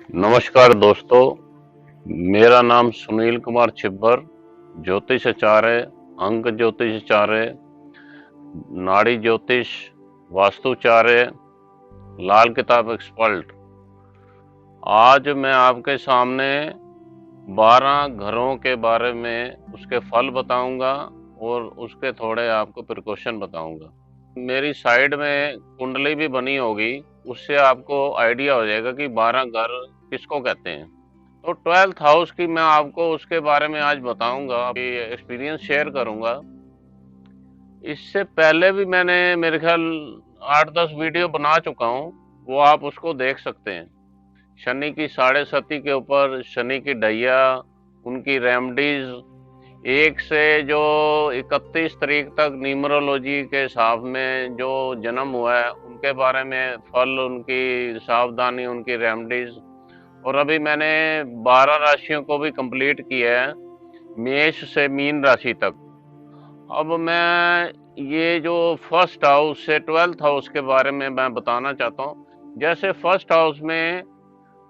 नमस्कार दोस्तों, मेरा नाम सुनील कुमार छिब्बर, ज्योतिषाचार्य, अंक ज्योतिषाचार्य, नाड़ी ज्योतिष, वास्तुचार्य, लाल किताब एक्सपर्ट। आज मैं आपके सामने 12 घरों के बारे में उसके फल बताऊंगा और उसके थोड़े आपको प्रिकॉशन बताऊंगा। मेरी साइड में कुंडली भी बनी होगी, उससे आपको आइडिया हो जाएगा कि 12 घर किसको कहते हैं। तो 12th हाउस की मैं आपको उसके बारे में आज बताऊंगा, एक्सपीरियंस शेयर करूंगा। इससे पहले भी मैंने मेरे ख्याल 8-10 वीडियो बना चुका हूं, वो आप उसको देख सकते हैं। शनि की साढ़े सती के ऊपर, शनि की ढैया, उनकी रेमडीज, 1 से जो 31 तारीख तक न्यूमरोलॉजी के हिसाब में जो जन्म हुआ है उनके बारे में, फल, उनकी सावधानी, उनकी रेमडीज। और अभी मैंने 12 राशियों को भी कंप्लीट किया है, मेष से मीन राशि तक। अब मैं ये जो फर्स्ट हाउस से 12th हाउस के बारे में मैं बताना चाहता हूँ। जैसे फर्स्ट हाउस में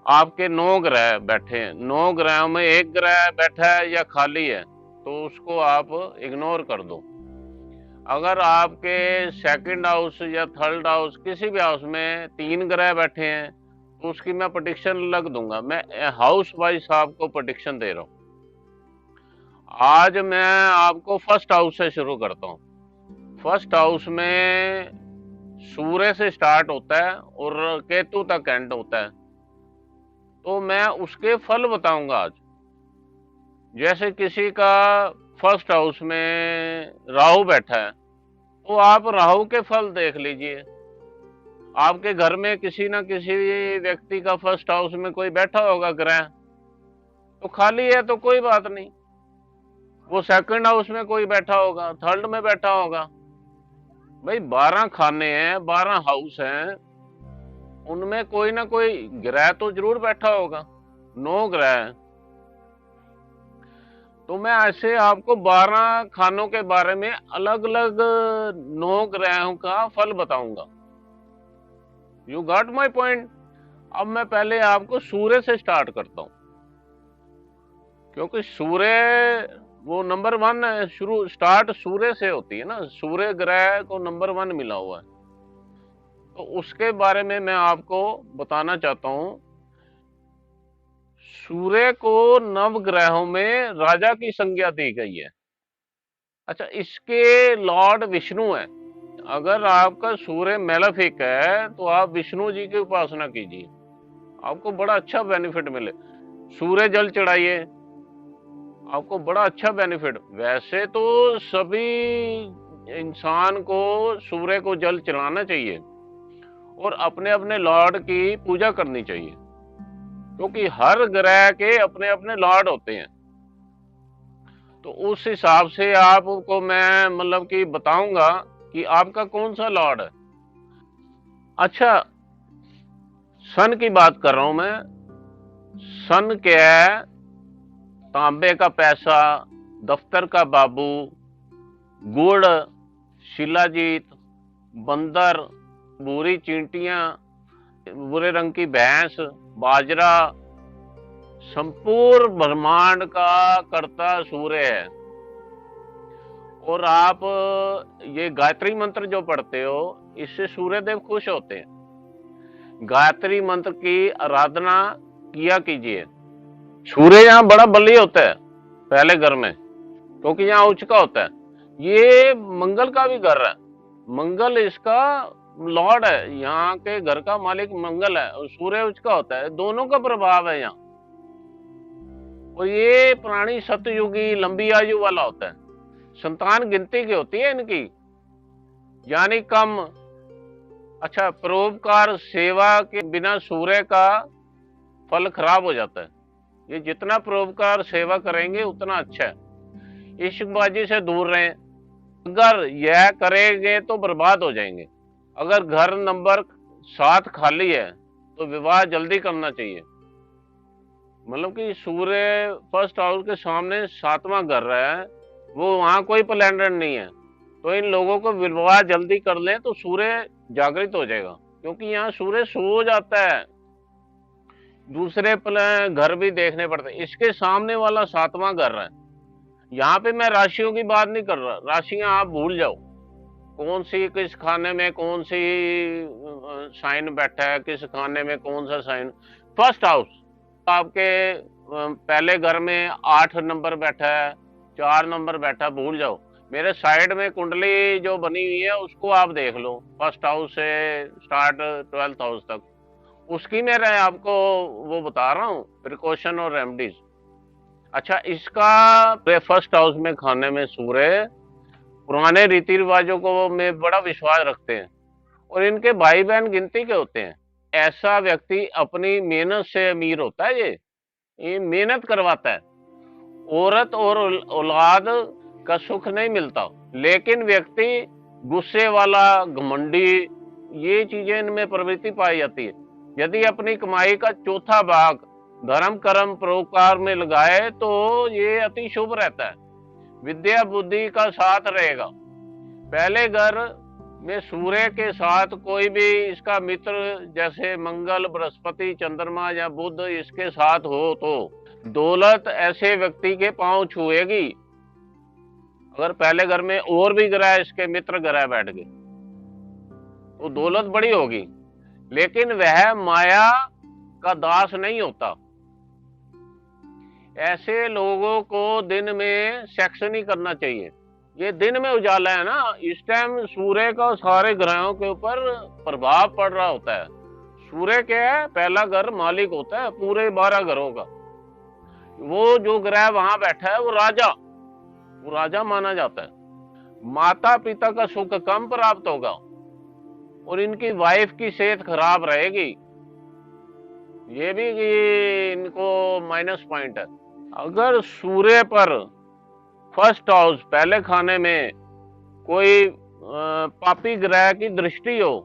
आपके 9 ग्रह बैठे हैं, 9 ग्रहों में एक ग्रह बैठा है या खाली है तो उसको आप इग्नोर कर दो। अगर आपके सेकंड हाउस या थर्ड हाउस किसी भी हाउस में 3 ग्रह बैठे हैं तो उसकी मैं प्रेडिक्शन लग दूंगा। मैं हाउस वाइज आपको प्रेडिक्शन दे रहा हूँ। आज मैं आपको फर्स्ट हाउस से शुरू करता हूँ। फर्स्ट हाउस में सूर्य से स्टार्ट होता है और केतु तक एंड होता है, तो मैं उसके फल बताऊंगा आज। जैसे किसी का फर्स्ट हाउस में राहु बैठा है तो आप राहु के फल देख लीजिए। आपके घर में किसी ना किसी व्यक्ति का फर्स्ट हाउस में कोई बैठा होगा ग्रह, तो खाली है तो कोई बात नहीं, वो सेकंड हाउस में कोई बैठा होगा, थर्ड में बैठा होगा। भाई 12 खाने हैं, 12 हाउस हैं, उनमें कोई ना कोई ग्रह तो जरूर बैठा होगा। 9 ग्रह हैं, तो मैं ऐसे आपको 12 खानों के बारे में अलग अलग 9 ग्रहों का फल बताऊंगा। You got my point. अब मैं पहले आपको सूर्य से स्टार्ट करता हूं, क्योंकि सूर्य वो नंबर 1 है। शुरू स्टार्ट सूर्य से होती है ना, सूर्य ग्रह को नंबर 1 मिला हुआ है, तो उसके बारे में मैं आपको बताना चाहता हूं। सूर्य को नवग्रहों में राजा की संज्ञा दी गई है। अच्छा, इसके लॉर्ड विष्णु है। अगर आपका सूर्य मेलेफिक है तो आप विष्णु जी की उपासना कीजिए, आपको बड़ा अच्छा बेनिफिट मिले। सूर्य जल चढ़ाइए, आपको बड़ा अच्छा बेनिफिट। वैसे तो सभी इंसान को सूर्य को जल चढ़ाना चाहिए और अपने अपने लॉर्ड की पूजा करनी चाहिए, क्योंकि हर ग्रह के अपने अपने लॉर्ड होते हैं। तो उस हिसाब से आपको मैं मतलब कि बताऊंगा कि आपका कौन सा लॉर्ड है। अच्छा, सन की बात कर रहा हूं मैं। सन क्या है? तांबे का पैसा, दफ्तर का बाबू, गुड़, शिलाजीत, बंदर, भूरी चींटियां, भूरे रंग की भैंस, बाजरा, संपूर्ण ब्रह्मांड का कर्ता सूर्य है। और आप ये गायत्री मंत्र जो पढ़ते हो, इससे सूर्य देव खुश होते हैं। गायत्री मंत्र की आराधना किया कीजिए। सूर्य यहाँ बड़ा बली होता है पहले घर में, क्योंकि यहाँ उच्च का होता है। ये मंगल का भी घर है, मंगल इसका लॉर्ड है, यहाँ के घर का मालिक मंगल है और सूर्य उच्च का होता है, दोनों का प्रभाव है यहाँ। और ये प्राणी सतयुगी लंबी आयु वाला होता है। संतान गिनती की होती है इनकी, यानी कम। अच्छा, परोपकार सेवा के बिना सूर्य का फल खराब हो जाता है। ये जितना परोपकार सेवा करेंगे उतना अच्छा है। इश्कबाजी से दूर रहें। अगर यह करेंगे तो बर्बाद हो जाएंगे। अगर घर नंबर 7 खाली है तो विवाह जल्दी करना चाहिए। मतलब कि सूर्य फर्स्ट हाउस के सामने 7वां घर रहा है, वो वहां कोई प्लैनेट नहीं है, तो इन लोगों को विवाह जल्दी कर लें तो सूर्य जागृत हो जाएगा, क्योंकि यहाँ सूर्य सो जाता है। दूसरे घर भी देखने पड़ते हैं। इसके सामने वाला 7वां घर है। यहाँ पे मैं राशियों की बात नहीं कर रहा, राशियां आप भूल जाओ, कौन सी किस खाने में कौन सी साइन बैठा है, किस खाने में कौन सा साइन। फर्स्ट हाउस आपके पहले घर में 8 नंबर बैठा है, 4 नंबर बैठा, भूल जाओ। मेरे साइड में कुंडली जो बनी हुई है उसको आप देख लो, फर्स्ट हाउस से स्टार्ट 12th हाउस तक, उसकी मैं आपको वो बता रहा हूँ प्रिकॉशन और रेमेडीज। अच्छा, इसका फर्स्ट हाउस में खाने में सूर्य पुराने रीति रिवाजों को में बड़ा विश्वास रखते हैं, और इनके भाई बहन गिनती के होते हैं। ऐसा व्यक्ति अपनी मेहनत से अमीर होता है। ये मेहनत करवाता है। औरत और औलाद का सुख नहीं मिलता, लेकिन व्यक्ति गुस्से वाला, घमंडी, ये चीजें इनमें प्रवृत्ति पाई जाती है। यदि अपनी कमाई का चौथा भाग धर्म कर्म परोपकार में लगाए तो ये अति शुभ रहता है। विद्या बुद्धि का साथ रहेगा। पहले घर में सूर्य के साथ कोई भी इसका मित्र जैसे मंगल, बृहस्पति, चंद्रमा या बुध इसके साथ हो तो दौलत ऐसे व्यक्ति के पांव छुएगी। अगर पहले घर में और भी ग्रह इसके मित्र ग्रह बैठ गए तो दौलत बड़ी होगी, लेकिन वह माया का दास नहीं होता। ऐसे लोगों को दिन में सेक्स नहीं करना चाहिए। ये दिन में उजाला है ना, इस टाइम सूर्य का सारे ग्रहों के ऊपर प्रभाव पड़ रहा होता है। सूर्य क्या है, पहला घर मालिक होता है पूरे 12 घरों का। वो जो ग्रह वहां बैठा है वो राजा माना जाता है। माता पिता का सुख कम प्राप्त होगा और इनकी वाइफ की सेहत खराब रहेगी। ये भी इनको माइनस पॉइंट है। अगर सूर्य पर फर्स्ट हाउस पहले खाने में कोई पापी ग्रह की दृष्टि हो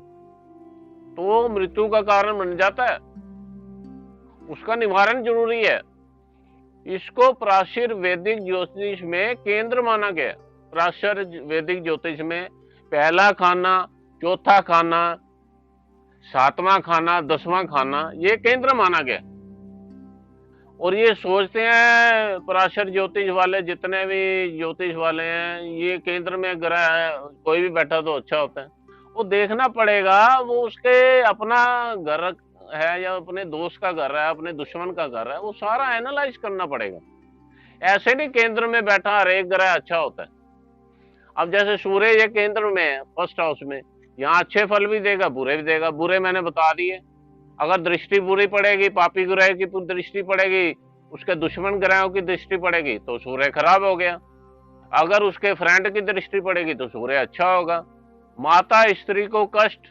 तो मृत्यु का कारण बन जाता है। उसका निवारण जरूरी है। इसको प्राचीन वैदिक ज्योतिष में केंद्र माना गया। प्राचीन वैदिक ज्योतिष में पहला खाना, चौथा खाना, 7वां खाना, 10वां खाना ये केंद्र माना गया। और ये सोचते हैं प्राचीन ज्योतिष वाले, जितने भी ज्योतिष वाले हैं, ये केंद्र में ग्रह है, कोई भी बैठा तो अच्छा होता है। वो देखना पड़ेगा वो उसके अपना घर है या अपने दोस्त का घर है, अपने दुश्मन का घर है, वो सारा एनालाइज करना पड़ेगा। ऐसे नहीं केंद्र में बैठा हर एक ग्रह अच्छा होता है। अब जैसे सूर्य ये केंद्र में है फर्स्ट हाउस में, यहाँ अच्छे फल भी देगा, बुरे भी देगा। बुरे मैंने बता दिए। अगर दृष्टि बुरी पड़ेगी, पापी ग्रह की दृष्टि पड़ेगी, उसके दुश्मन ग्रहों की दृष्टि पड़ेगी तो सूर्य खराब हो गया। अगर उसके फ्रेंड की दृष्टि पड़ेगी तो सूर्य अच्छा होगा। माता स्त्री को कष्ट,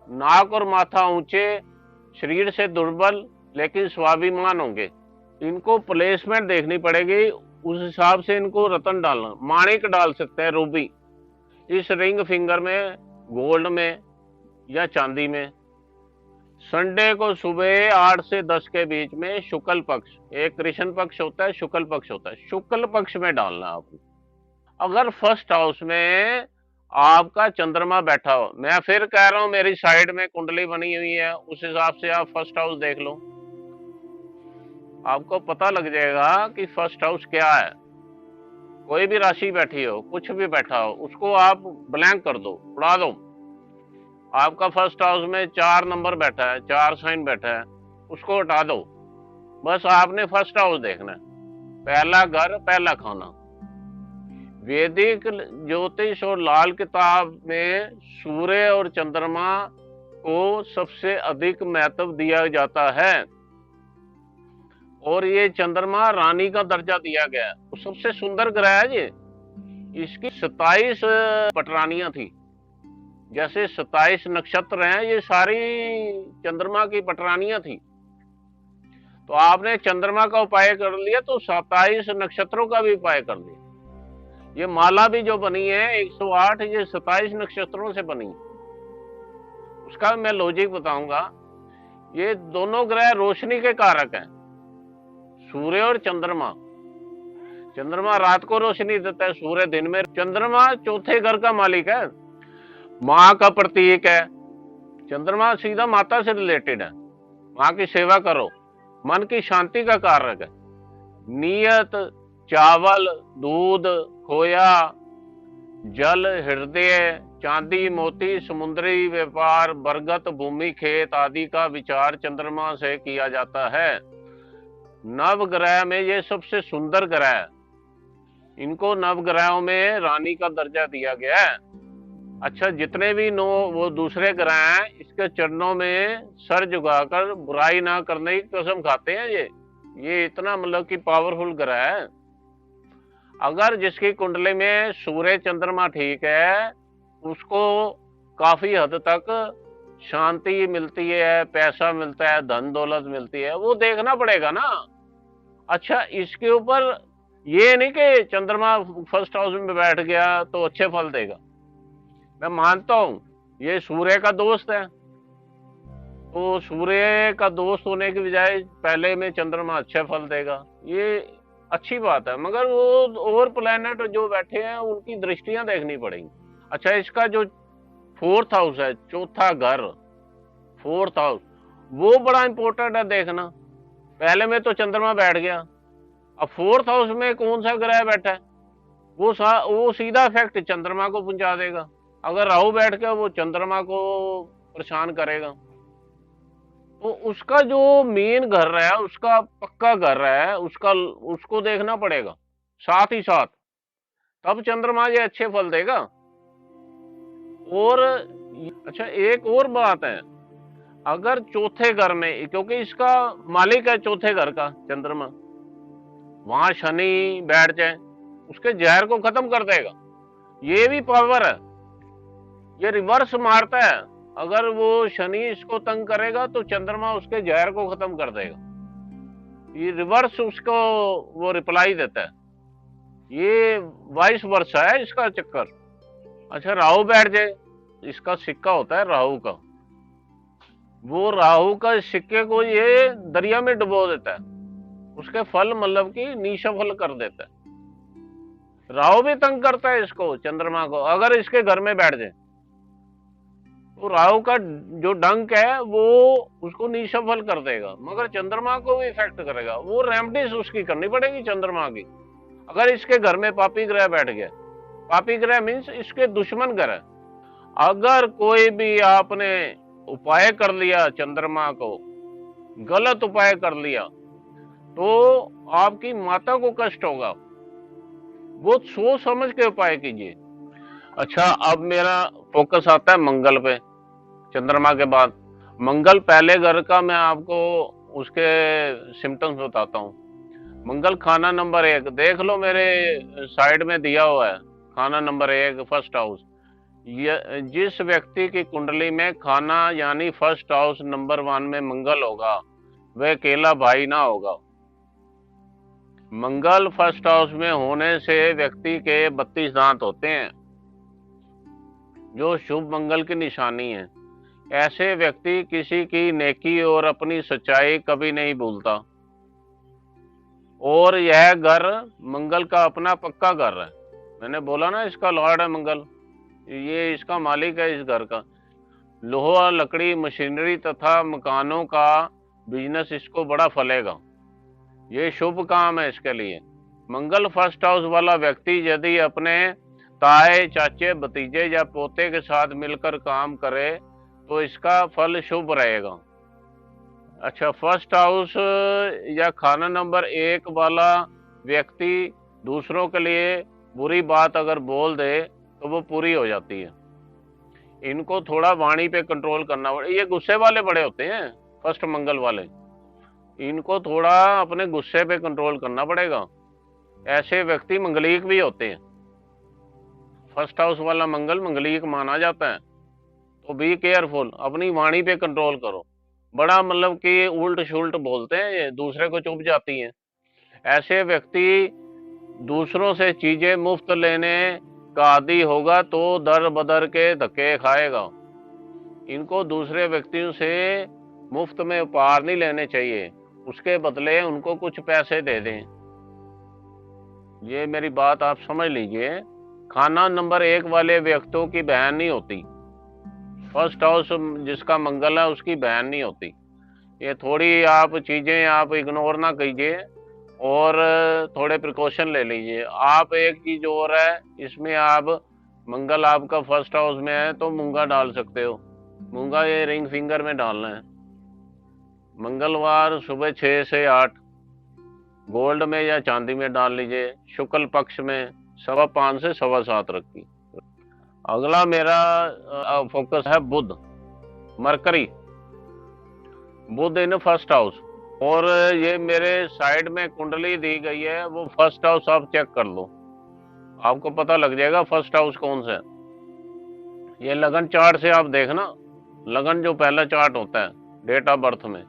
नाक और माथा ऊंचे, शरीर से दुर्बल लेकिन स्वाभिमान होंगे। इनको प्लेसमेंट देखनी पड़ेगी, उस हिसाब से इनको रतन डालना। माणिक डाल सकते हैं, रूबी, इस रिंग फिंगर में, गोल्ड में या चांदी में। संडे को सुबह 8 से 10 के बीच में शुक्ल पक्ष, एक कृष्ण पक्ष होता है, शुक्ल पक्ष होता है, शुक्ल पक्ष में डालना आपको। अगर फर्स्ट हाउस में आपका चंद्रमा बैठा हो, मैं फिर कह रहा हूं मेरी साइड में कुंडली बनी हुई है, उस हिसाब से आप फर्स्ट हाउस देख लो, आपको पता लग जाएगा कि फर्स्ट हाउस क्या है। कोई भी राशि बैठी हो, कुछ भी बैठा हो, उसको आप ब्लैंक कर दो, उड़ा दो। आपका फर्स्ट हाउस में 4 नंबर बैठा है, 4 साइन बैठा है, उसको हटा दो। बस आपने फर्स्ट हाउस देखना है, पहला घर, पहला खाना। वैदिक ज्योतिष और लाल किताब में सूर्य और चंद्रमा को सबसे अधिक महत्व दिया जाता है, और ये चंद्रमा रानी का दर्जा दिया गया है। तो सबसे सुंदर ग्रह है ये। इसकी 27 पटरानियां थी। जैसे 27 नक्षत्र हैं, ये सारी चंद्रमा की पटरानियां थी। तो आपने चंद्रमा का उपाय कर लिया तो 27 नक्षत्रों का भी उपाय कर लिया। ये माला भी जो बनी है 108, ये 27 नक्षत्रों से बनी। उसका मैं लॉजिक बताऊंगा। ये दोनों ग्रह रोशनी के कारक हैं, सूर्य और चंद्रमा। चंद्रमा रात को रोशनी देता है, सूर्य दिन में। चंद्रमा चौथे घर का मालिक है, माँ का प्रतीक है। चंद्रमा सीधा माता से रिलेटेड है। माँ की सेवा करो, मन की शांति का कारक है। नियत, चावल, दूध, खोया, जल, हृदय, चांदी, मोती, समुद्री व्यापार, बरगद, भूमि, खेत आदि का विचार चंद्रमा से किया जाता है। नवग्रह में ये सबसे सुंदर ग्रह है। इनको नवग्रहों में रानी का दर्जा दिया गया है। अच्छा, जितने भी वो दूसरे ग्रह हैं, इसके चरणों में सर झुकाकर बुराई ना करने की कसम खाते हैं। ये इतना मतलब कि पावरफुल ग्रह है। अगर जिसकी कुंडली में सूर्य चंद्रमा ठीक है, उसको काफी हद तक शांति मिलती है, पैसा मिलता है, धन दौलत मिलती है, वो देखना पड़ेगा ना। अच्छा, इसके ऊपर ये नहीं कि चंद्रमा फर्स्ट हाउस में बैठ गया तो अच्छे फल देगा। मैं मानता हूं ये सूर्य का दोस्त है, तो सूर्य का दोस्त होने की बजाय पहले में चंद्रमा अच्छे फल देगा, ये अच्छी बात है। मगर वो और प्लैनेट जो बैठे हैं उनकी दृष्टियां देखनी पड़ेंगी। अच्छा, इसका जो फोर्थ हाउस है, चौथा घर, फोर्थ हाउस, वो बड़ा इंपॉर्टेंट है देखना। पहले में तो चंद्रमा बैठ गया, अब फोर्थ हाउस में कौन सा ग्रह बैठा है, वो सीधा इफेक्ट चंद्रमा को पहुंचा देगा। अगर राहु बैठ गया, वो चंद्रमा को परेशान करेगा। तो उसका जो मेन घर है, उसका पक्का घर है, उसको देखना पड़ेगा साथ ही साथ, तब चंद्रमा ये अच्छे फल देगा। और अच्छा, एक और बात है, अगर चौथे घर में, क्योंकि इसका मालिक है चौथे घर का चंद्रमा, वहां शनि बैठ जाए, उसके जहर को खत्म कर देगा। ये भी पावर है, ये रिवर्स मारता है। अगर वो शनि इसको तंग करेगा तो चंद्रमा उसके जहर को खत्म कर देगा। ये रिवर्स उसको वो रिप्लाई देता है, ये वाइस वर्सा है इसका चक्कर। अच्छा, राहु बैठ जाए, इसका सिक्का होता है राहु का, वो राहु का सिक्के को ये दरिया में डुबो देता है, उसके फल मतलब कि निष्फल कर देता है। राहु भी तंग करता है इसको, चंद्रमा को, अगर इसके घर में बैठ जाए तो राहु का जो डंक है वो उसको निष्फल कर देगा, मगर चंद्रमा को भी इफेक्ट करेगा। वो रेमेडीज उसकी करनी पड़ेगी चंद्रमा की। अगर इसके घर में पापी ग्रह बैठ गया, पापी ग्रह मीन्स इसके दुश्मन ग्रह, अगर कोई भी आपने उपाय कर लिया, चंद्रमा को गलत उपाय कर लिया, तो आपकी माता को कष्ट होगा। वो सोच समझ के उपाय कीजिए। अच्छा, अब मेरा फोकस आता है मंगल पे। चंद्रमा के बाद मंगल पहले घर का, मैं आपको उसके सिम्टम्स बताता हूँ। मंगल खाना नंबर 1, देख लो मेरे साइड में दिया हुआ है, खाना नंबर 1 फर्स्ट हाउस। जिस व्यक्ति की कुंडली में खाना यानी फर्स्ट हाउस नंबर 1 में मंगल होगा, वह अकेला भाई ना होगा। मंगल फर्स्ट हाउस में होने से व्यक्ति के 32 दांत होते हैं, जो शुभ मंगल की निशानी है। ऐसे व्यक्ति किसी की नेकी और अपनी सच्चाई कभी नहीं भूलता, और यह घर मंगल का अपना पक्का घर है। मैंने बोला ना, इसका लॉर्ड है मंगल, ये इसका मालिक है इस घर का। लोहा, लकड़ी, मशीनरी तथा मकानों का बिजनेस इसको बड़ा फलेगा, ये शुभ काम है इसके लिए। मंगल फर्स्ट हाउस वाला व्यक्ति यदि अपने ताए, चाचे, भतीजे या पोते के साथ मिलकर काम करे तो इसका फल शुभ रहेगा। अच्छा, फर्स्ट हाउस या खाना नंबर 1 वाला व्यक्ति दूसरों के लिए बुरी बात अगर बोल दे तो वो पूरी हो जाती है। इनको थोड़ा वाणी पे कंट्रोल करना पड़े, ये गुस्से वाले बड़े होते हैं फर्स्ट मंगल वाले, इनको थोड़ा अपने गुस्से पे कंट्रोल करना पड़ेगा। ऐसे व्यक्ति मंगलिक भी होते हैं, फर्स्ट हाउस वाला मंगल मंगलिक माना जाता है, तो बी केयरफुल, अपनी वाणी पे कंट्रोल करो। बड़ा मतलब कि उल्ट शुल्ट बोलते हैं ये, दूसरे को चुभ जाती हैं। ऐसे व्यक्ति दूसरों से चीजें मुफ्त लेने का आदी होगा तो दर बदर के धक्के खाएगा। इनको दूसरे व्यक्तियों से मुफ्त में उपहार नहीं लेने चाहिए, उसके बदले उनको कुछ पैसे दे दें। ये मेरी बात आप समझ लीजिए। खाना नंबर 1 वाले व्यक्तियों की बहन नहीं होती, फर्स्ट हाउस जिसका मंगल है उसकी बहन नहीं होती। ये थोड़ी आप चीज़ें आप इग्नोर ना कीजिए और थोड़े प्रिकॉशन ले लीजिए। आप एक चीज़ और है, इसमें आप मंगल आपका फर्स्ट हाउस में है तो मूंगा डाल सकते हो। मूंगा ये रिंग फिंगर में डालना है। मंगलवार सुबह 6 से 8 गोल्ड में या चांदी में डाल लीजिए। शुक्ल पक्ष में 5:15 से 7:15 रखिए। अगला मेरा फोकस है Budh, Mercury, Budh in first house. और ये मेरे साइड में कुंडली दी गई है, वो फर्स्ट हाउस आप चेक कर लो, आपको पता लग जाएगा फर्स्ट हाउस कौन सा है। ये लगन चार्ट से आप देखना, लगन जो पहला चार्ट होता है डेट ऑफ बर्थ में,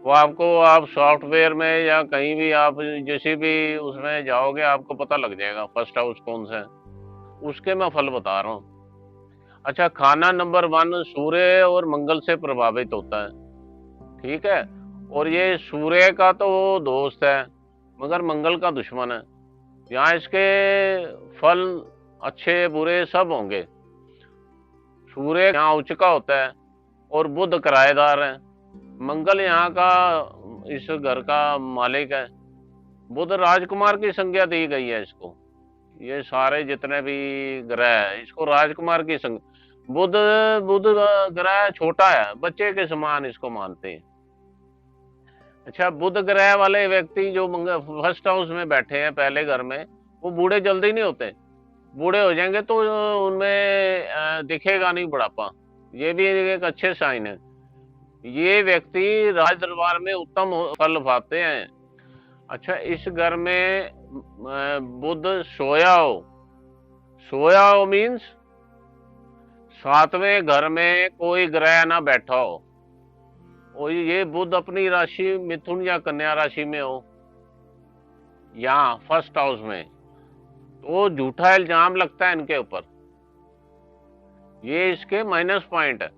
वो आपको आप सॉफ्टवेयर में या कहीं भी आप किसी भी उसमें जाओगे आपको पता लग जाएगा फर्स्ट हाउस कौन सा है। उसके मैं फल बता रहा हूँ। अच्छा, खाना नंबर 1 सूर्य और मंगल से प्रभावित होता है, ठीक है। और ये सूर्य का तो दोस्त है मगर मंगल का दुश्मन है। यहाँ इसके फल अच्छे बुरे सब होंगे। सूर्य यहाँ उच्च का होता है और बुध किराएदार है। मंगल यहाँ का इस घर का मालिक है। बुध राजकुमार की संज्ञा दी गई है इसको। ये सारे जितने भी ग्रह है इसको राजकुमार की संज्ञा। बुध बुध ग्रह छोटा है, बच्चे के समान इसको मानते हैं। अच्छा, बुध ग्रह वाले व्यक्ति जो फर्स्ट हाउस में बैठे हैं पहले घर में, वो बूढ़े जल्दी नहीं होते। बूढ़े हो जाएंगे तो उनमें दिखेगा नहीं बुढ़ापा, ये भी एक अच्छे साइन है। ये व्यक्ति राज दरबार में उत्तम फल पाते हैं। अच्छा, इस घर में बुध सोया हो मीन्स 7वें घर में कोई ग्रह ना बैठा हो, और ये बुध अपनी राशि मिथुन या कन्या राशि में हो यहाँ फर्स्ट हाउस में, तो झूठा इल्जाम लगता है इनके ऊपर। ये इसके माइनस पॉइंट है।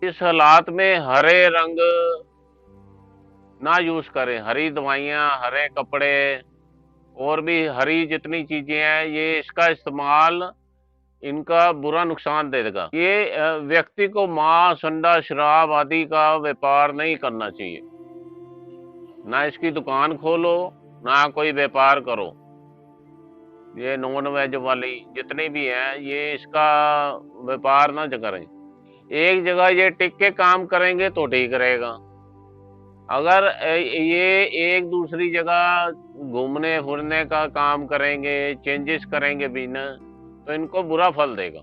इस हालात में हरे रंग ना यूज करें, हरी दवाइयाँ, हरे कपड़े और भी हरी जितनी चीजें हैं, ये इसका इस्तेमाल इनका बुरा नुकसान दे देगा। ये व्यक्ति को मांस, अंडा, शराब आदि का व्यापार नहीं करना चाहिए। ना इसकी दुकान खोलो, ना कोई व्यापार करो। ये नॉन वेज वाली जितनी भी है, ये इसका व्यापार ना करें। एक जगह ये टिक के काम करेंगे तो ठीक रहेगा। अगर ये एक दूसरी जगह घूमने फिरने का काम करेंगे, चेंजेस करेंगे बिजनेस, तो इनको बुरा फल देगा।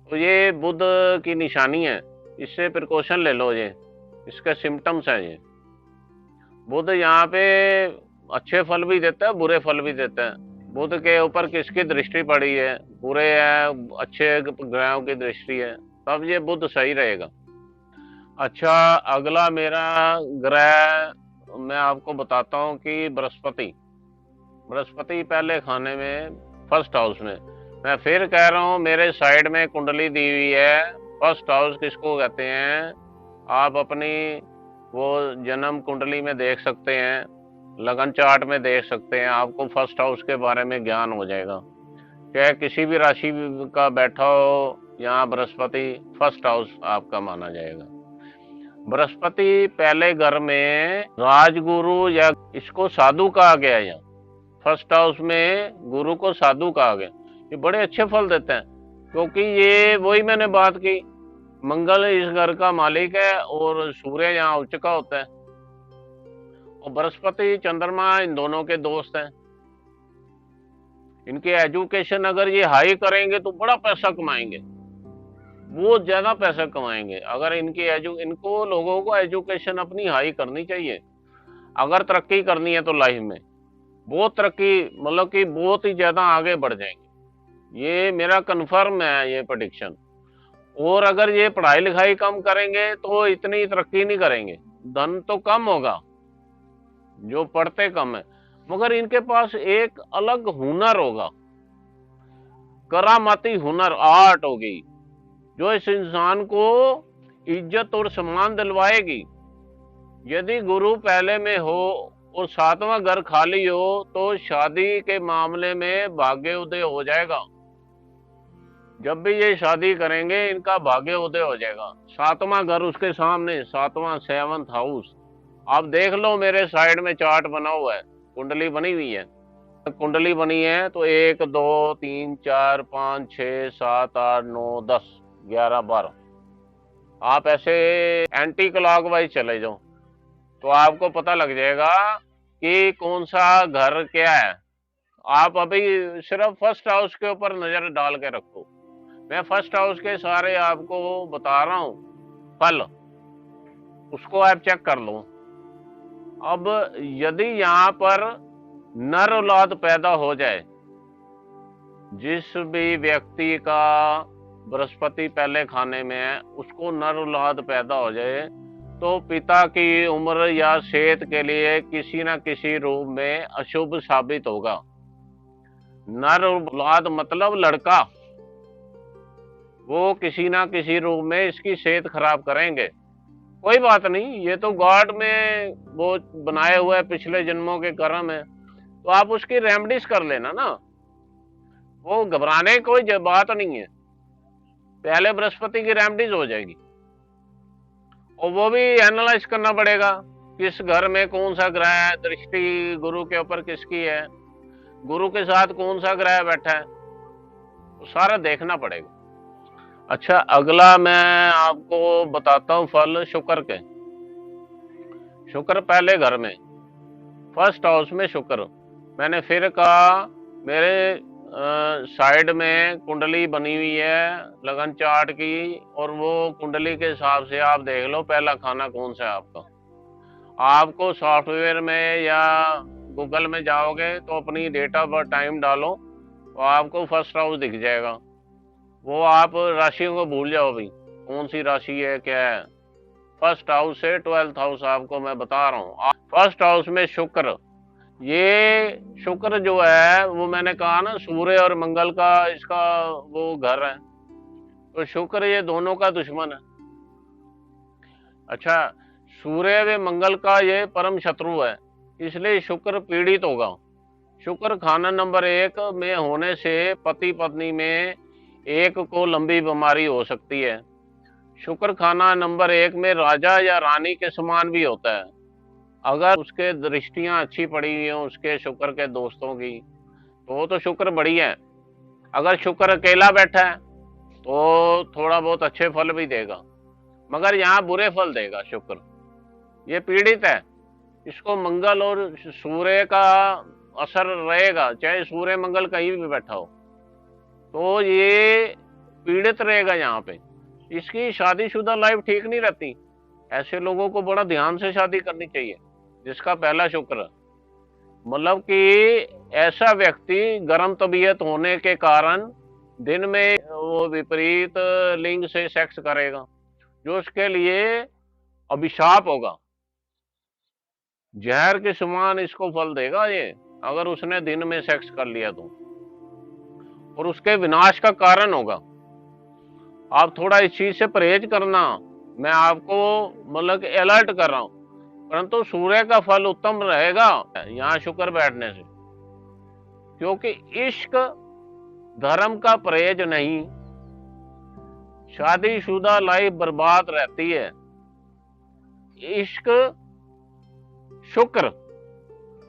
तो ये बुध की निशानी है, इससे प्रिकॉशन ले लो। ये इसके सिम्टम्स हैं। ये बुध यहाँ पे अच्छे फल भी देता है, बुरे फल भी देता है। बुध के ऊपर किसकी दृष्टि पड़ी है, बुरे है अच्छे ग्रहों की दृष्टि है, तब ये बुध सही रहेगा। अच्छा, अगला मेरा ग्रह मैं आपको बताता हूँ कि बृहस्पति पहले खाने में फर्स्ट हाउस में। मैं फिर कह रहा हूँ, मेरे साइड में कुंडली दी हुई है। फर्स्ट हाउस किसको कहते हैं आप अपनी वो जन्म कुंडली में देख सकते हैं, लगन चार्ट में देख सकते हैं, आपको फर्स्ट हाउस के बारे में ज्ञान हो जाएगा। चाहे किसी भी राशि का बैठा हो, यहाँ बृहस्पति फर्स्ट हाउस आपका माना जाएगा। बृहस्पति पहले घर में राजगुरु या इसको साधु कहा गया है। फर्स्ट हाउस में गुरु को साधु कहा गया। ये बड़े अच्छे फल देते हैं, क्योंकि ये वही मैंने बात की, मंगल इस घर का मालिक है और सूर्य यहाँ उच्च का होता है, और बृहस्पति चंद्रमा इन दोनों के दोस्त हैं। इनके एजुकेशन अगर ये हाई करेंगे तो बड़ा पैसा कमाएंगे, बहुत ज्यादा पैसा कमाएंगे। अगर इनको लोगों को एजुकेशन अपनी हाई करनी चाहिए अगर तरक्की करनी है तो लाइफ में। बहुत तरक्की, मतलब कि बहुत ही ज्यादा आगे बढ़ जाएंगे। ये मेरा कन्फर्म है ये प्रेडिक्शन। और अगर ये पढ़ाई लिखाई कम करेंगे तो इतनी तरक्की नहीं करेंगे, धन तो कम होगा, जो पढ़ते कम है, मगर इनके पास एक अलग हुनर होगा, करामाती हुनर, आर्ट होगी, जो इस इंसान को इज्जत और सम्मान दिलवाएगी। यदि गुरु पहले में हो और 7वां घर खाली हो, तो शादी के मामले में भाग्योदय हो जाएगा। जब भी ये शादी करेंगे इनका भाग्य उदय हो जाएगा। सातवां घर उसके सामने, सातवां, सेवंथ हाउस। आप देख लो, मेरे साइड में चार्ट बना हुआ है, कुंडली बनी हुई है। कुंडली बनी है तो 1 2 3 4 5 6 7 8 9 10 11 12, आप ऐसे एंटी क्लॉकवाइज चले जाओ तो आपको पता लग जाएगा कि कौन सा घर क्या है। आप अभी सिर्फ फर्स्ट हाउस के ऊपर नजर डाल के रखो। मैं फर्स्ट हाउस के सारे आपको बता रहा हूं फल, उसको आप चेक कर लो। अब यदि यहाँ पर नर औलाद पैदा हो जाए, जिस भी व्यक्ति का बृहस्पति पहले खाने में है उसको नर औलाद पैदा हो जाए तो पिता की उम्र या सेहत के लिए किसी न किसी रूप में अशुभ साबित होगा। नर औलाद मतलब लड़का, वो किसी ना किसी रूप में इसकी सेहत खराब करेंगे। कोई बात नहीं, ये तो गॉड में वो बनाए हुए पिछले जन्मों के कर्म है, तो आप उसकी रेमेडीज कर लेना ना, वो घबराने की कोई बात नहीं है। पहले बृहस्पति की रेमेडीज हो जाएगी और वो भी एनालाइज करना पड़ेगा किस घर में कौन सा ग्रह है, दृष्टि गुरु के ऊपर किसकी है, गुरु के साथ कौन सा ग्रह बैठा है, तो सारा देखना पड़ेगा। अच्छा, अगला मैं आपको बताता हूं फल शुक्र के। शुक्र पहले घर में, फर्स्ट हाउस में शुक्र। मैंने फिर कहा मेरे साइड में कुंडली बनी हुई है लगन चार्ट की, और वो कुंडली के हिसाब से आप देख लो पहला खाना कौन सा है आपका। आपको सॉफ्टवेयर में या गूगल में जाओगे तो अपनी डेट ऑफ बर्थ टाइम डालो तो आपको फर्स्ट हाउस दिख जाएगा। वो आप राशियों को भूल जाओ भाई, कौन सी राशि है क्या है। फर्स्ट हाउस से 12th हाउस आपको मैं बता रहा हूँ। फर्स्ट हाउस में शुक्र, ये शुक्र जो है वो मैंने कहा ना सूर्य और मंगल का इसका वो घर है, तो शुक्र ये दोनों का दुश्मन है। अच्छा, सूर्य व मंगल का ये परम शत्रु है, इसलिए शुक्र पीड़ित होगा। शुक्र खाना नंबर 1 में होने से पति पत्नी में एक को लंबी बीमारी हो सकती है। शुक्र खाना नंबर 1 में राजा या रानी के समान भी होता है। अगर उसके दृष्टियां अच्छी पड़ी हुई हों उसके शुक्र के दोस्तों की, तो शुक्र बढ़िया है। अगर शुक्र अकेला बैठा है तो थोड़ा बहुत अच्छे फल भी देगा, मगर यहाँ बुरे फल देगा शुक्र, ये पीड़ित है। इसको मंगल और सूर्य का असर रहेगा, चाहे सूर्य मंगल कहीं भी बैठा हो, तो ये पीड़ित रहेगा यहाँ पे। इसकी शादीशुदा लाइफ ठीक नहीं रहती। ऐसे लोगों को बड़ा ध्यान से शादी करनी चाहिए जिसका पहला शुक्र, मतलब कि ऐसा व्यक्ति गर्म तबीयत होने के कारण दिन में वो विपरीत लिंग से सेक्स करेगा, जो उसके लिए अभिशाप होगा। जहर के समान इसको फल देगा ये, अगर उसने दिन में सेक्स कर लिया तो, और उसके विनाश का कारण होगा। आप थोड़ा इस चीज से परहेज करना, मैं आपको मतलब अलर्ट कर रहा हूं। परंतु सूर्य का फल उत्तम रहेगा यहाँ शुक्र बैठने से, क्योंकि इश्क धर्म का परहेज नहीं, शादीशुदा लाइफ बर्बाद रहती है। इश्क शुक्र,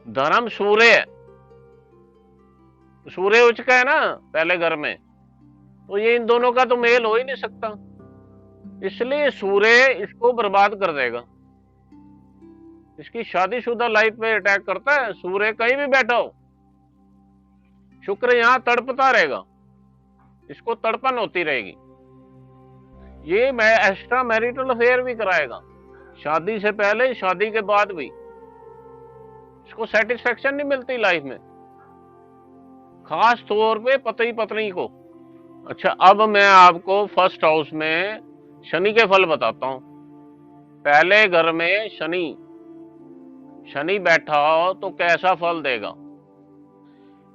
धर्म सूर्य, सूर्य उच्च का है ना पहले घर में, तो ये इन दोनों का तो मेल हो ही नहीं सकता, इसलिए सूर्य इसको बर्बाद कर देगा। इसकी शादीशुदा लाइफ पे अटैक करता है सूर्य, कहीं भी बैठा हो शुक्र यहां तड़पता रहेगा, इसको तड़पन होती रहेगी। ये एक्स्ट्रा मैरिटल अफेयर भी कराएगा, शादी से पहले शादी के बाद भी इसको सेटिस्फेक्शन नहीं मिलती लाइफ में, खास तौर पे पति पत्नी को। अच्छा, अब मैं आपको फर्स्ट हाउस में शनि के फल बताता हूं। पहले घर में शनि बैठा हो तो कैसा फल देगा।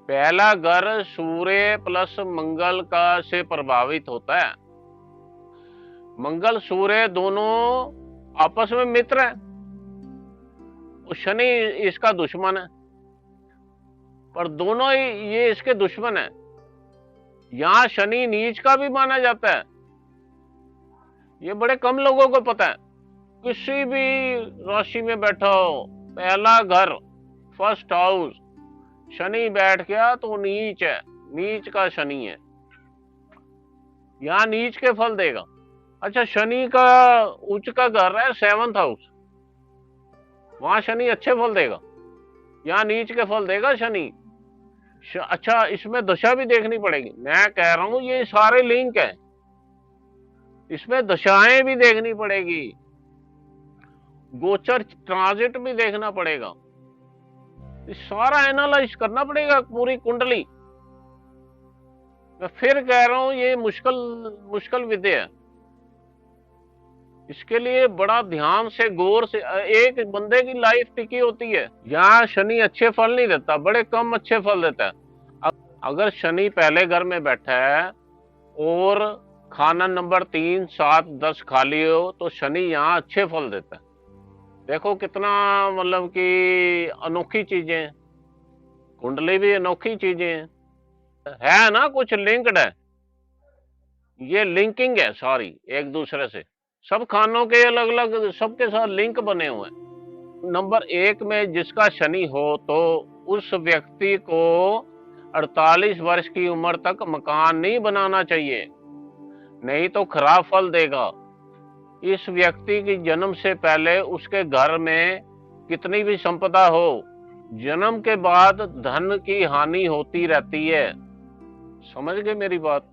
पहला घर सूर्य प्लस मंगल का से प्रभावित होता है। मंगल सूर्य दोनों आपस में मित्र है, और शनि इसका दुश्मन है, पर दोनों ही ये इसके दुश्मन है। यहाँ शनि नीच का भी माना जाता है, ये बड़े कम लोगों को पता है। किसी भी राशि में बैठा हो, पहला घर फर्स्ट हाउस शनि बैठ गया तो नीच है, नीच का शनि है, यहाँ नीच के फल देगा। अच्छा, शनि का उच्च का घर है सेवंथ हाउस, वहां शनि अच्छे फल देगा, यहाँ नीच के फल देगा शनि। अच्छा, इसमें दशा भी देखनी पड़ेगी। मैं कह रहा हूं ये सारे लिंक है, इसमें दशाएं भी देखनी पड़ेगी, गोचर ट्रांजिट भी देखना पड़ेगा, सारा एनालाइज करना पड़ेगा पूरी कुंडली। मैं फिर कह रहा हूं ये मुश्किल विद्या है, इसके लिए बड़ा ध्यान से गौर से एक बंदे की लाइफ टिकी होती है। यहाँ शनि अच्छे फल नहीं देता, बड़े कम अच्छे फल देता है। अगर शनि पहले घर में बैठा है और खाना नंबर 3, 7, 10 खाली हो तो शनि यहाँ अच्छे फल देता है। देखो कितना मतलब कि अनोखी चीजें, कुंडली भी अनोखी चीजें है ना, कुछ लिंक्ड है, ये लिंकिंग है सारी एक दूसरे से, सब खानों के अलग अलग सबके साथ लिंक बने हुए हैं। नंबर 1 में जिसका शनि हो तो उस व्यक्ति को 48 वर्ष की उम्र तक मकान नहीं बनाना चाहिए, नहीं तो खराब फल देगा। इस व्यक्ति की जन्म से पहले उसके घर में कितनी भी संपदा हो, जन्म के बाद धन की हानि होती रहती है। समझ गए मेरी बात?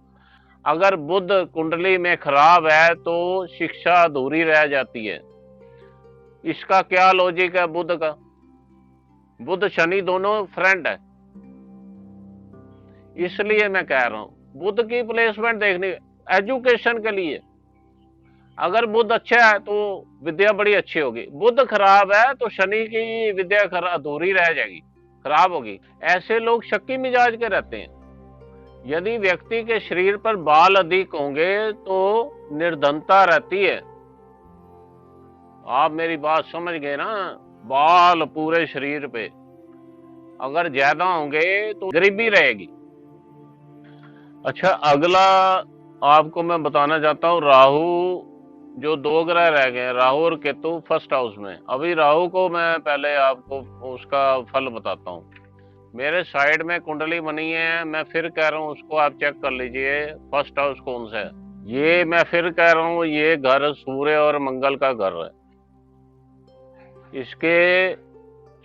अगर बुध कुंडली में खराब है तो शिक्षा अधूरी रह जाती है। इसका क्या लॉजिक है? बुध का, बुध शनि दोनों फ्रेंड है, इसलिए मैं कह रहा हूं बुध की प्लेसमेंट देखनी एजुकेशन के लिए। अगर बुध अच्छा है तो विद्या बड़ी अच्छी होगी, बुध खराब है तो शनि की विद्या अधूरी रह जाएगी, खराब होगी। ऐसे लोग शक्की मिजाज के रहते हैं। यदि व्यक्ति के शरीर पर बाल अधिक होंगे तो निर्धनता रहती है। आप मेरी बात समझ गए ना? बाल पूरे शरीर पे अगर ज्यादा होंगे तो गरीबी रहेगी। अच्छा, अगला आपको मैं बताना चाहता हूँ, राहु जो 2 ग्रह रह गए, राहु और केतु फर्स्ट हाउस में। अभी राहु को मैं पहले आपको उसका फल बताता हूँ। मेरे साइड में कुंडली बनी है, मैं फिर कह रहा हूँ उसको आप चेक कर लीजिए फर्स्ट हाउस कौन सा है। ये मैं फिर कह रहा हूँ ये घर सूर्य और मंगल का घर है, इसके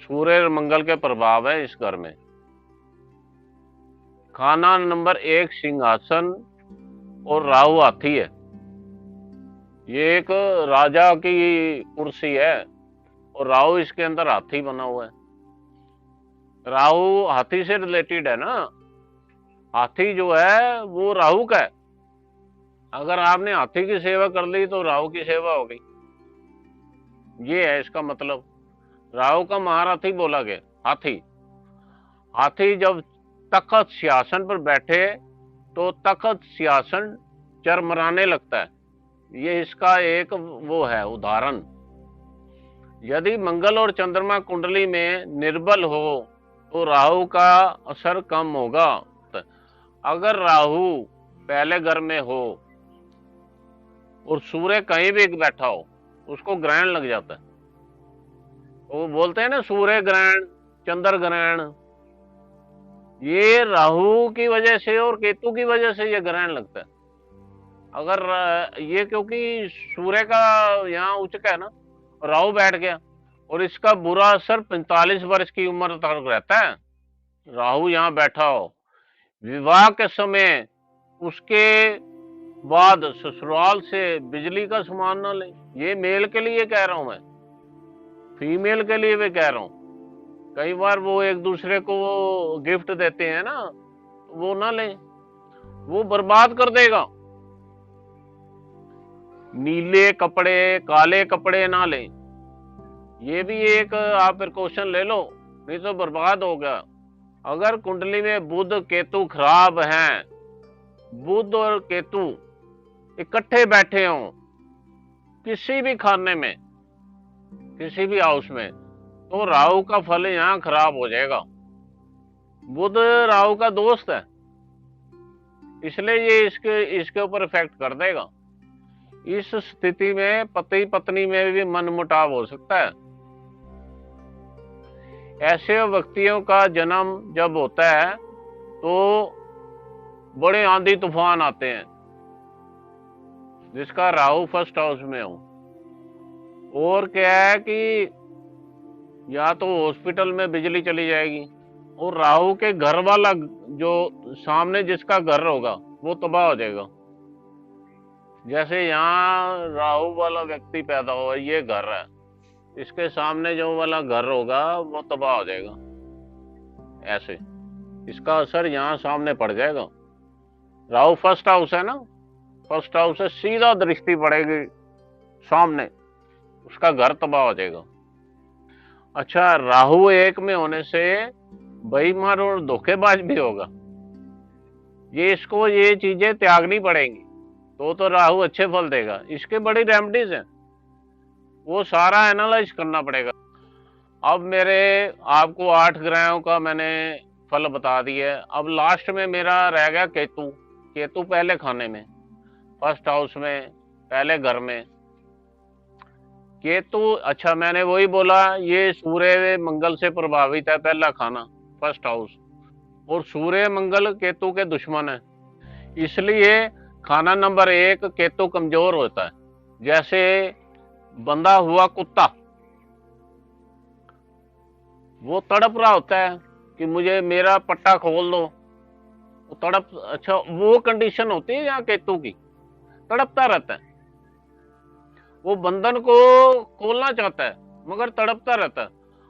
सूर्य और मंगल के प्रभाव है इस घर में। खाना नंबर 1 सिंहासन और राहु हाथी है, ये एक राजा की कुर्सी है और राहु इसके अंदर हाथी बना हुआ है। राहु हाथी से रिलेटेड है ना, हाथी जो है वो राहु का है। अगर आपने हाथी की सेवा कर ली तो राहु की सेवा हो गई, ये है इसका मतलब। राहु का महारथी बोला गया हाथी। हाथी जब तख्त सिंहासन पर बैठे तो तख्त सिंहासन चरमराने लगता है, ये इसका एक वो है उदाहरण। यदि मंगल और चंद्रमा कुंडली में निर्बल हो तो राहु का असर कम होगा। अगर राहु पहले घर में हो और सूर्य कहीं भी बैठा हो उसको ग्रहण लग जाता है, वो बोलते हैं ना सूर्य ग्रहण, चंद्र ग्रहण। ये राहु की वजह से और केतु की वजह से ये ग्रहण लगता है। अगर ये क्योंकि सूर्य का यहाँ उच्च है ना, राहु बैठ गया और इसका बुरा असर 45 वर्ष की उम्र तक रहता है। राहु यहाँ बैठा हो, विवाह के समय उसके बाद ससुराल से बिजली का सामान ना ले। ये मेल के लिए कह रहा हूं मैं, फीमेल के लिए भी कह रहा हूं। कई बार वो एक दूसरे को गिफ्ट देते हैं ना, वो ना ले, वो बर्बाद कर देगा। नीले कपड़े, काले कपड़े ना ले, ये भी एक आप प्रिकॉशन ले लो, नहीं तो बर्बाद होगा। अगर कुंडली में बुध केतु खराब हैं, बुध और केतु इकट्ठे बैठे हों किसी भी खाने में, किसी भी हाउस में, तो राहु का फल यहाँ खराब हो जाएगा। बुध राहु का दोस्त है, इसलिए ये इसके ऊपर इफेक्ट कर देगा। इस स्थिति में पति पत्नी में भी मनमुटाव हो सकता है। ऐसे व्यक्तियों का जन्म जब होता है तो बड़े आंधी तूफान आते हैं, जिसका राहु फर्स्ट हाउस में हो। और क्या है कि या तो हॉस्पिटल में बिजली चली जाएगी, और राहु के घर वाला जो सामने जिसका घर होगा वो तबाह हो जाएगा। जैसे यहाँ राहु वाला व्यक्ति पैदा हुआ, ये घर है, इसके सामने जो वाला घर होगा वो तबाह हो जाएगा। ऐसे इसका असर यहाँ सामने पड़ जाएगा। राहु फर्स्ट हाउस है ना, फर्स्ट हाउस से सीधा दृष्टि पड़ेगी सामने, उसका घर तबाह हो जाएगा। अच्छा, राहु एक में होने से बेईमान और धोखेबाज भी होगा। इसको ये चीजें त्यागनी पड़ेंगी तो राहु अच्छे फल देगा। इसके बड़ी रेमेडीज हैं, वो सारा एनालाइज करना पड़ेगा। अब मेरे आपको 8 ग्रहों का मैंने फल बता दिया। अब लास्ट में मेरा रह गया केतु। केतु पहले खाने में, फर्स्ट हाउस में, पहले घर में केतु। अच्छा, मैंने वही बोला, ये सूर्य मंगल से प्रभावित है, पहला खाना फर्स्ट हाउस, और सूर्य मंगल केतु के दुश्मन है, इसलिए खाना नंबर 1 केतु कमजोर होता है। जैसे बंधा हुआ कुत्ता, वो तड़प रहा होता है कि मुझे मेरा पट्टा खोल दो, वो तड़प। अच्छा, वो कंडीशन होती है यहाँ केतु की, तड़पता रहता है। वो बंधन को खोलना चाहता है मगर तड़पता रहता है।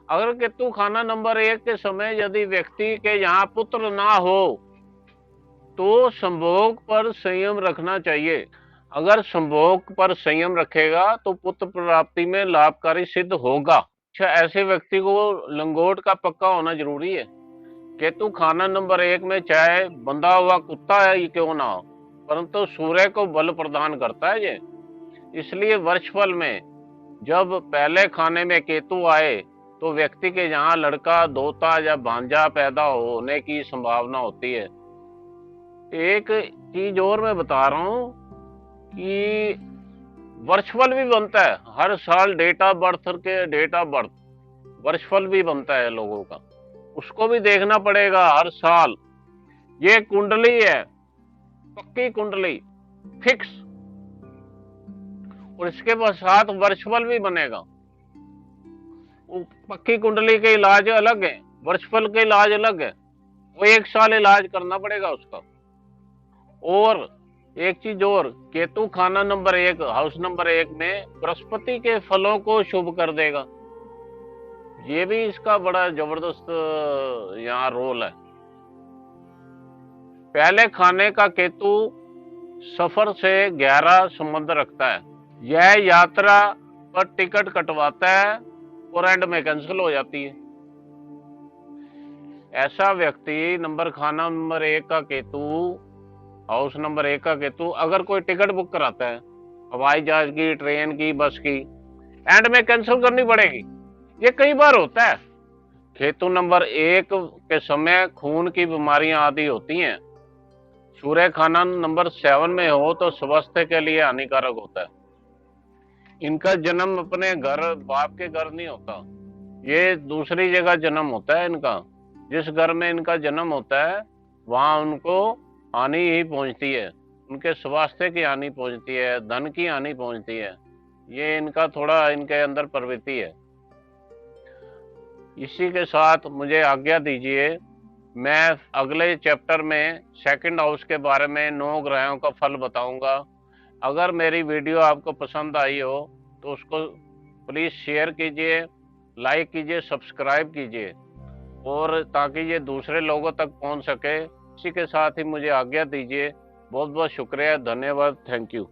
अगर केतु खाना नंबर 1 के समय यदि व्यक्ति के यहाँ पुत्र ना हो तो संभोग पर संयम रखना चाहिए। अगर संभोग पर संयम रखेगा तो पुत्र प्राप्ति में लाभकारी सिद्ध होगा। अच्छा, ऐसे व्यक्ति को लंगोट का पक्का होना जरूरी है। केतु खाना नंबर 1 में चाहे बंधा हुआ कुत्ता है ये क्यों ना हो, परंतु सूर्य को बल प्रदान करता है ये। इसलिए वर्षफल में जब पहले खाने में केतु आए तो व्यक्ति के यहाँ लड़का, दोता या भांजा पैदा होने की संभावना होती है। एक चीज और मैं बता रहा हूं कि वर्षफल भी बनता है हर साल, डेट ऑफ बर्थ वर्षफल भी बनता है लोगों का, उसको भी देखना पड़ेगा हर साल। ये कुंडली है, पक्की कुंडली, फिक्स, और इसके साथ वर्षफल भी बनेगा। पक्की कुंडली के इलाज अलग है, वर्षफल के इलाज अलग है, वो 1 साल इलाज करना पड़ेगा उसका। और एक चीज और, केतु खाना नंबर 1 हाउस नंबर 1 में बृहस्पति के फलों को शुभ कर देगा। ये भी इसका बड़ा जबरदस्त यहाँ रोल है। पहले खाने का केतु सफर से गहरा संबंध रखता है। यह यात्रा पर टिकट कटवाता है और एंड में कैंसिल हो जाती है। ऐसा व्यक्ति खाना नंबर 1 का केतु, हाउस नंबर 1 का केतु, अगर कोई टिकट बुक कराता है हवाई जहाज की, ट्रेन की, बस की, एंड में कैंसिल करनी पड़ेगी। ये कई बार होता है। केतु नंबर 1 के समय खून की बीमारियां आदि होती हैं। सूर्य खाना नंबर 7 में हो तो स्वास्थ्य के लिए हानिकारक होता है। इनका जन्म अपने घर, बाप के घर नहीं होता, ये दूसरी जगह जन्म होता है इनका। जिस घर में इनका जन्म होता है वहां उनको हानि ही पहुंचती है, उनके स्वास्थ्य की हानि पहुंचती है, धन की हानि पहुंचती है। ये इनका थोड़ा इनके अंदर प्रवृत्ति है। इसी के साथ मुझे आज्ञा दीजिए, मैं अगले चैप्टर में 2nd हाउस के बारे में 9 ग्रहों का फल बताऊंगा। अगर मेरी वीडियो आपको पसंद आई हो तो उसको प्लीज़ शेयर कीजिए, लाइक कीजिए, सब्सक्राइब कीजिए, और ताकि ये दूसरे लोगों तक पहुंच सके। इसी के साथ ही मुझे आज्ञा दीजिए। बहुत बहुत शुक्रिया, धन्यवाद, थैंक यू।